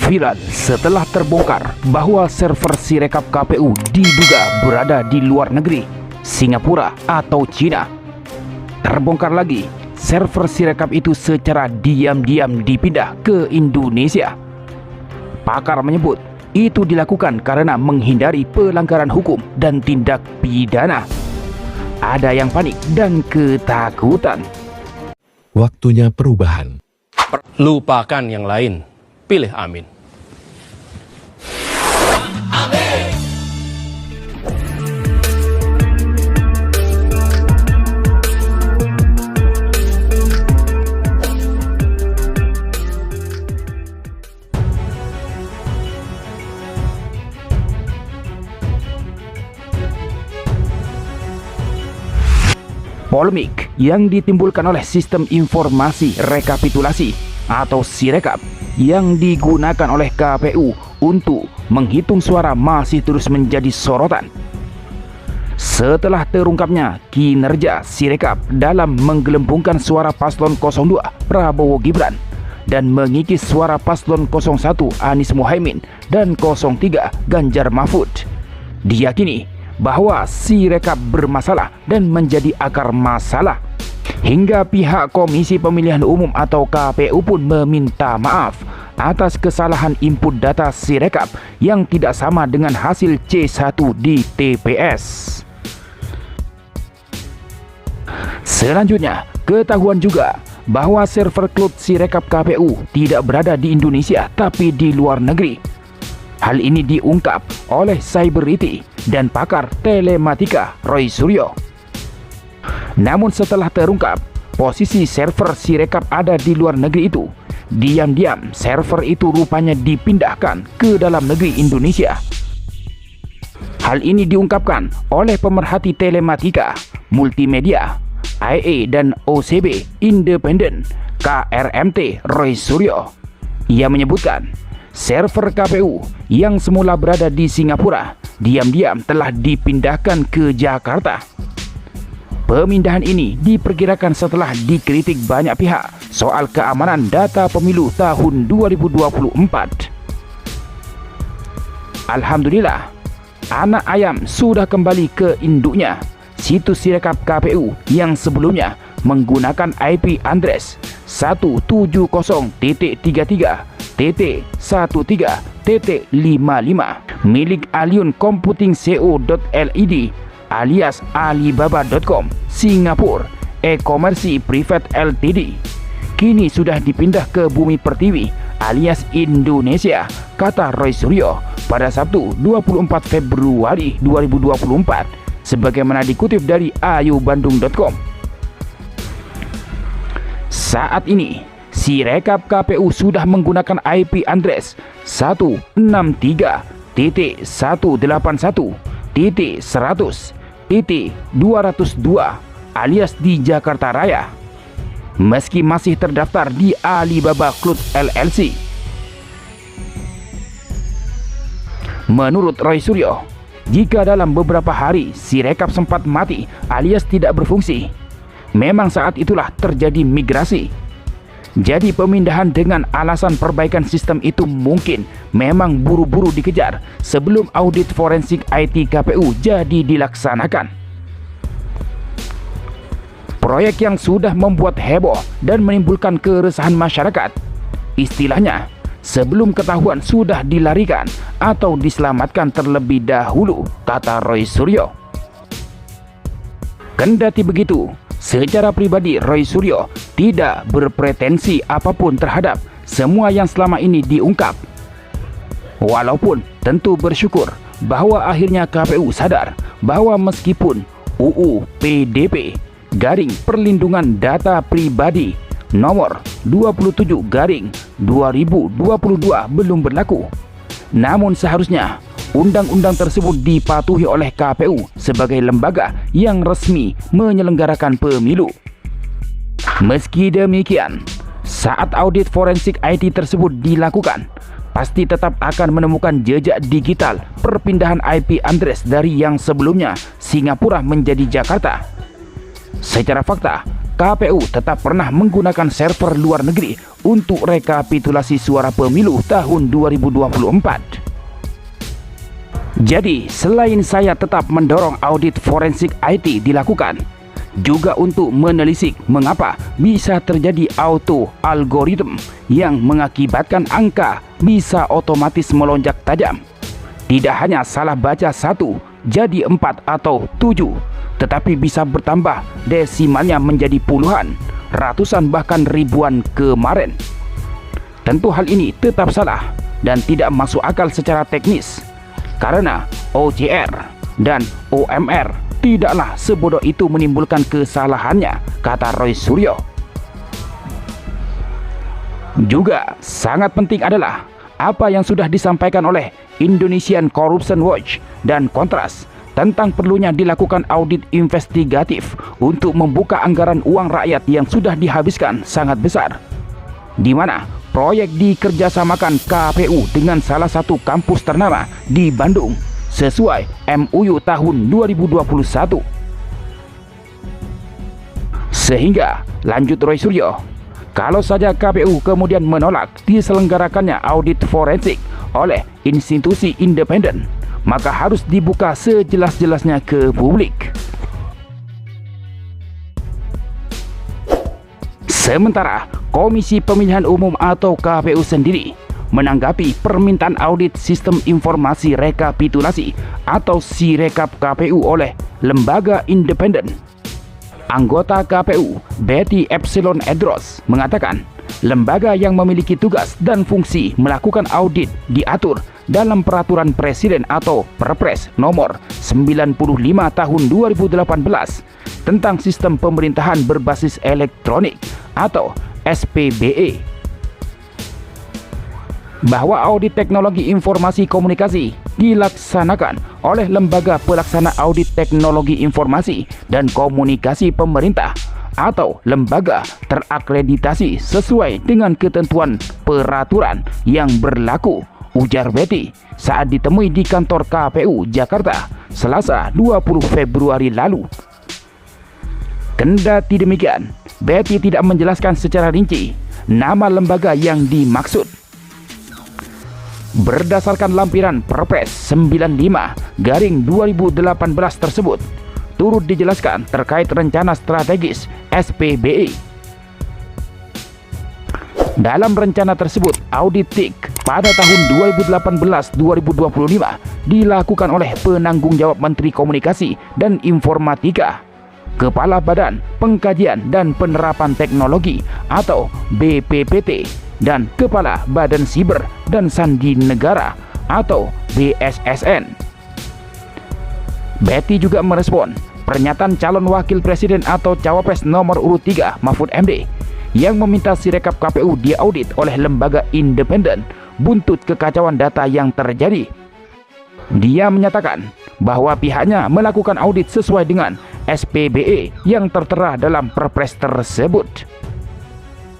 Viral setelah terbongkar bahwa server Sirekap KPU diduga berada di luar negeri, Singapura atau Cina. Terbongkar lagi, server Sirekap itu secara diam-diam dipindah ke Indonesia. Pakar menyebut itu dilakukan karena menghindari pelanggaran hukum dan tindak pidana. Ada yang panik dan ketakutan. Waktunya perubahan. Lupakan yang lain, pilih Amin. Polemik yang ditimbulkan oleh sistem informasi rekapitulasi atau Sirekap yang digunakan oleh KPU untuk menghitung suara masih terus menjadi sorotan. Setelah terungkapnya kinerja Sirekap dalam menggelembungkan suara paslon 02 Prabowo Gibran dan mengikis suara paslon 01 Anies Mohaimin dan 03 Ganjar Mahfud, diyakini bahwa Sirekap bermasalah dan menjadi akar masalah, hingga pihak Komisi Pemilihan Umum atau KPU pun meminta maaf atas kesalahan input data Sirekap yang tidak sama dengan hasil C1 di TPS. Selanjutnya, ketahuan juga bahwa server cloud Sirekap KPU tidak berada di Indonesia tapi di luar negeri. Hal ini diungkap oleh Cyberity dan pakar telematika Roy Suryo. Namun setelah terungkap posisi server Sirekap ada di luar negeri itu, diam-diam server itu rupanya dipindahkan ke dalam negeri Indonesia. Hal ini diungkapkan oleh pemerhati telematika, multimedia, IA dan OCB Independen KRMT Roy Suryo. Ia menyebutkan server KPU yang semula berada di Singapura diam-diam telah dipindahkan ke Jakarta. Pemindahan ini diperkirakan setelah dikritik banyak pihak soal keamanan data pemilu tahun 2024. Alhamdulillah, anak ayam sudah kembali ke induknya. Situs Sirekap KPU yang sebelumnya menggunakan IP address 170.33.13.55 milik Alliun Computing Co.led alias Alibaba.com Singapura E-Komersi Private Ltd kini sudah dipindah ke Bumi Pertiwi alias Indonesia, kata Roy Suryo pada Sabtu 24 Februari 2024 sebagaimana dikutip dari ayubandung.com. Saat ini Sirekap KPU sudah menggunakan IP address 163.181.100.202 alias di Jakarta Raya, meski masih terdaftar di Alibaba Cloud LLC. Menurut Roy Suryo, jika dalam beberapa hari Sirekap sempat mati alias tidak berfungsi, memang saat itulah terjadi migrasi. Jadi pemindahan dengan alasan perbaikan sistem itu mungkin memang buru-buru dikejar sebelum audit forensik IT KPU jadi dilaksanakan. Proyek yang sudah membuat heboh dan menimbulkan keresahan masyarakat, istilahnya sebelum ketahuan sudah dilarikan atau diselamatkan terlebih dahulu, kata Roy Suryo. Kendati begitu, secara pribadi Roy Suryo tidak berpretensi apapun terhadap semua yang selama ini diungkap. Walaupun tentu bersyukur bahwa akhirnya KPU sadar bahwa meskipun UU PDP garing Perlindungan Data Pribadi nomor 27/2022 belum berlaku, namun seharusnya undang-undang tersebut dipatuhi oleh KPU sebagai lembaga yang resmi menyelenggarakan pemilu. Meski demikian, saat audit forensik IT tersebut dilakukan, pasti tetap akan menemukan jejak digital perpindahan IP address dari yang sebelumnya Singapura menjadi Jakarta. Secara fakta, KPU tetap pernah menggunakan server luar negeri untuk rekapitulasi suara pemilu tahun 2024. Jadi, selain saya tetap mendorong audit forensik IT dilakukan, juga untuk menelisik mengapa bisa terjadi auto algoritma yang mengakibatkan angka bisa otomatis melonjak tajam. Tidak hanya salah baca 1 jadi 4 atau 7, tetapi bisa bertambah desimalnya menjadi puluhan, ratusan bahkan ribuan kemarin. Tentu hal ini tetap salah dan tidak masuk akal secara teknis, karena OJR dan OMR tidaklah sebodoh itu menimbulkan kesalahannya, kata Roy Suryo. Juga sangat penting adalah apa yang sudah disampaikan oleh Indonesian Corruption Watch dan Kontras tentang perlunya dilakukan audit investigatif untuk membuka anggaran uang rakyat yang sudah dihabiskan sangat besar, di mana proyek dikerjasamakan KPU dengan salah satu kampus ternama di Bandung sesuai MUU tahun 2021. Sehingga, lanjut Roy Suryo, kalau saja KPU kemudian menolak diselenggarakannya audit forensik oleh institusi independen, maka harus dibuka sejelas-jelasnya ke publik. Sementara Komisi Pemilihan Umum atau KPU sendiri menanggapi permintaan audit sistem informasi rekapitulasi atau Sirekap KPU oleh lembaga independen. Anggota KPU Betty Epsilon Edros mengatakan, lembaga yang memiliki tugas dan fungsi melakukan audit diatur dalam Peraturan Presiden atau Perpres nomor 95 tahun 2018 tentang Sistem Pemerintahan Berbasis Elektronik atau SPBE. Bahwa audit teknologi informasi komunikasi dilaksanakan oleh Lembaga Pelaksana Audit Teknologi Informasi dan Komunikasi Pemerintah atau lembaga terakreditasi sesuai dengan ketentuan peraturan yang berlaku, ujar Betty saat ditemui di kantor KPU Jakarta Selasa 20 Februari lalu. Kendati demikian, Betty tidak menjelaskan secara rinci nama lembaga yang dimaksud. Berdasarkan lampiran Perpres 95/2018 tersebut, turut dijelaskan terkait rencana strategis SPBE. Dalam rencana tersebut, audit TIK pada tahun 2018-2025 dilakukan oleh penanggung jawab Menteri Komunikasi dan Informatika, Kepala Badan Pengkajian dan Penerapan Teknologi atau BPPT, dan Kepala Badan Siber dan Sandi Negara atau BSSN. Betty juga merespon pernyataan calon wakil presiden atau cawapres nomor urut 3 Mahfud MD yang meminta Sirekap KPU diaudit oleh lembaga independen buntut kekacauan data yang terjadi. Dia menyatakan bahwa pihaknya melakukan audit sesuai dengan SPBE yang tertera dalam Perpres tersebut.